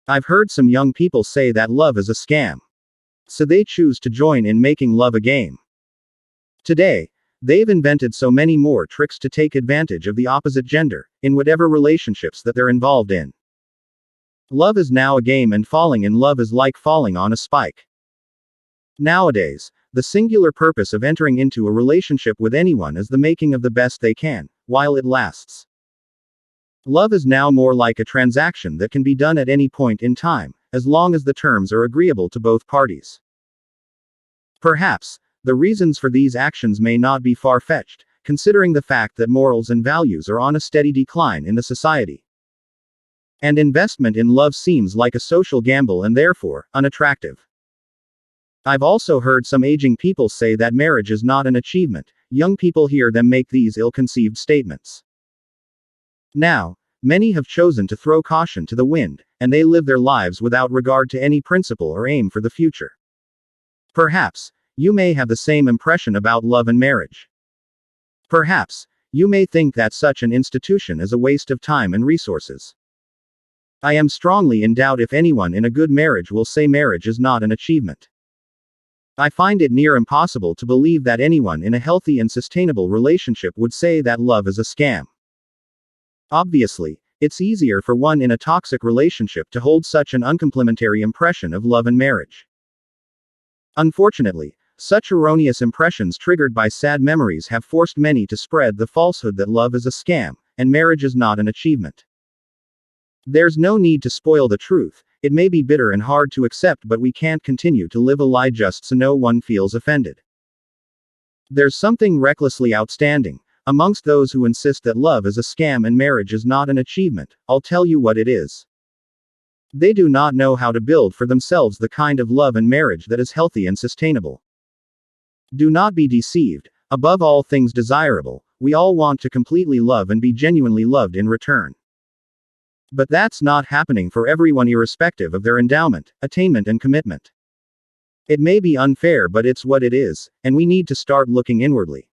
I've heard some young people say that love is a scam. So they choose to join in making love a game. Today, they've invented so many more tricks to take advantage of the opposite gender, in whatever relationships that they're involved in. Love is now a game, and falling in love is like falling on a spike. Nowadays, the singular purpose of entering into a relationship with anyone is the making of the best they can, while it lasts. Love is now more like a transaction that can be done at any point in time, as long as the terms are agreeable to both parties. Perhaps, the reasons for these actions may not be far-fetched, considering the fact that morals and values are on a steady decline in the society. And investment in love seems like a social gamble and therefore, unattractive. I've also heard some aging people say that marriage is not an achievement. Young people hear them make these ill-conceived statements. Now, many have chosen to throw caution to the wind, and they live their lives without regard to any principle or aim for the future. Perhaps, you may have the same impression about love and marriage. Perhaps, you may think that such an institution is a waste of time and resources. I am strongly in doubt if anyone in a good marriage will say marriage is not an achievement. I find it near impossible to believe that anyone in a healthy and sustainable relationship would say that love is a scam. Obviously, it's easier for one in a toxic relationship to hold such an uncomplimentary impression of love and marriage. Unfortunately, such erroneous impressions triggered by sad memories have forced many to spread the falsehood that love is a scam, and marriage is not an achievement. There's no need to spoil the truth. It may be bitter and hard to accept, but we can't continue to live a lie just so no one feels offended. There's something recklessly outstanding amongst those who insist that love is a scam and marriage is not an achievement. I'll tell you what it is. They do not know how to build for themselves the kind of love and marriage that is healthy and sustainable. Do not be deceived. Above all things desirable, we all want to completely love and be genuinely loved in return. But that's not happening for everyone, irrespective of their endowment, attainment, and commitment. It may be unfair, but it's what it is, and we need to start looking inwardly.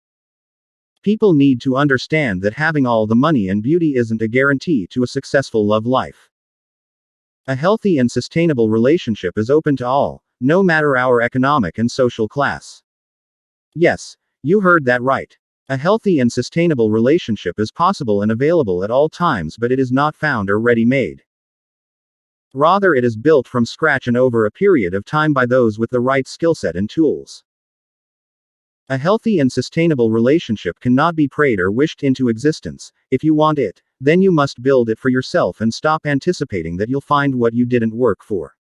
People need to understand that having all the money and beauty isn't a guarantee to a successful love life. A healthy and sustainable relationship is open to all, no matter our economic and social class. Yes, you heard that right. A healthy and sustainable relationship is possible and available at all times, but it is not found or ready-made. Rather, it is built from scratch and over a period of time by those with the right skill set and tools. A healthy and sustainable relationship cannot be prayed or wished into existence. If you want it, then you must build it for yourself and stop anticipating that you'll find what you didn't work for.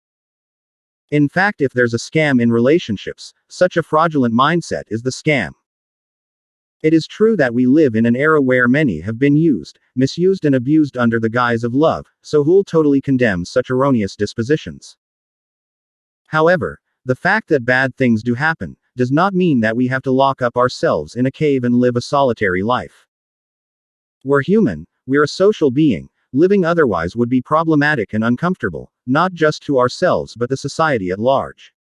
In fact, if there's a scam in relationships, such a fraudulent mindset is the scam. It is true that we live in an era where many have been used, misused, and abused under the guise of love, so who'll totally condemn such erroneous dispositions? However, the fact that bad things do happen does not mean that we have to lock up ourselves in a cave and live a solitary life. We're human, we're a social being. Living otherwise would be problematic and uncomfortable, not just to ourselves but the society at large.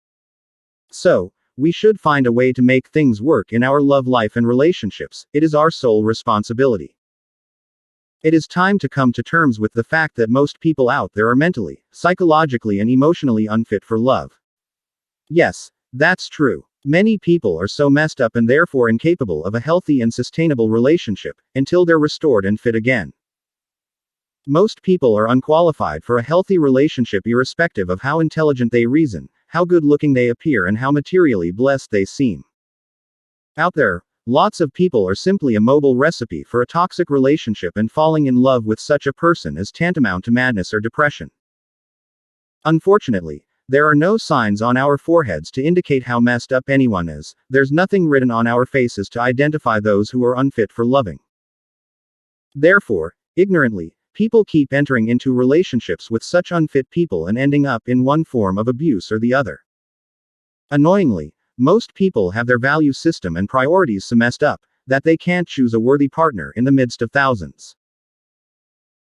So, we should find a way to make things work in our love life and relationships. It is our sole responsibility. It is time to come to terms with the fact that most people out there are mentally, psychologically, and emotionally unfit for love. Yes, that's true. Many people are so messed up and therefore incapable of a healthy and sustainable relationship, until they're restored and fit again. Most people are unqualified for a healthy relationship irrespective of how intelligent they reason, how good looking they appear, and how materially blessed they seem. Out there, lots of people are simply a mobile recipe for a toxic relationship, and falling in love with such a person is tantamount to madness or depression. Unfortunately, there are no signs on our foreheads to indicate how messed up anyone is. There's nothing written on our faces to identify those who are unfit for loving. Therefore, ignorantly, people keep entering into relationships with such unfit people and ending up in one form of abuse or the other. Annoyingly, most people have their value system and priorities so messed up that they can't choose a worthy partner in the midst of thousands.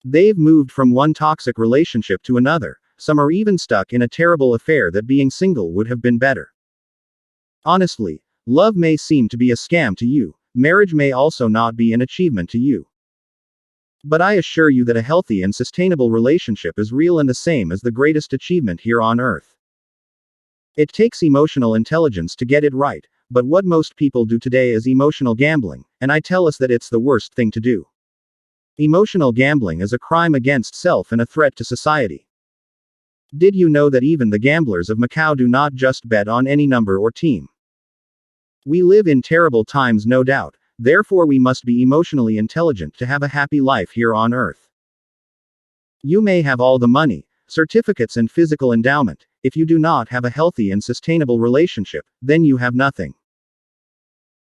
They've moved from one toxic relationship to another. Some are even stuck in a terrible affair that being single would have been better. Honestly, love may seem to be a scam to you. Marriage may also not be an achievement to you. But I assure you that a healthy and sustainable relationship is real and the same as the greatest achievement here on earth. It takes emotional intelligence to get it right, but what most people do today is emotional gambling, and I tell us that it's the worst thing to do. Emotional gambling is a crime against self and a threat to society. Did you know that even the gamblers of Macau do not just bet on any number or team? We live in terrible times, no doubt, therefore we must be emotionally intelligent to have a happy life here on earth. You may have all the money, certificates and physical endowment, if you do not have a healthy and sustainable relationship, then you have nothing.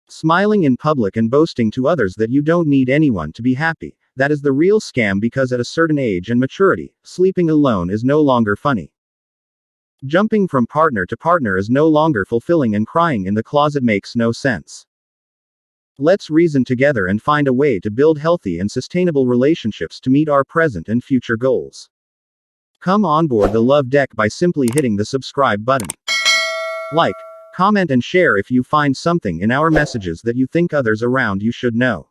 Smiling in public and boasting to others that you don't need anyone to be happy, that is the real scam, because at a certain age and maturity, sleeping alone is no longer funny. Jumping from partner to partner is no longer fulfilling, and crying in the closet makes no sense. Let's reason together and find a way to build healthy and sustainable relationships to meet our present and future goals. Come on board the love deck by simply hitting the subscribe button. Like, comment and share if you find something in our messages that you think others around you should know.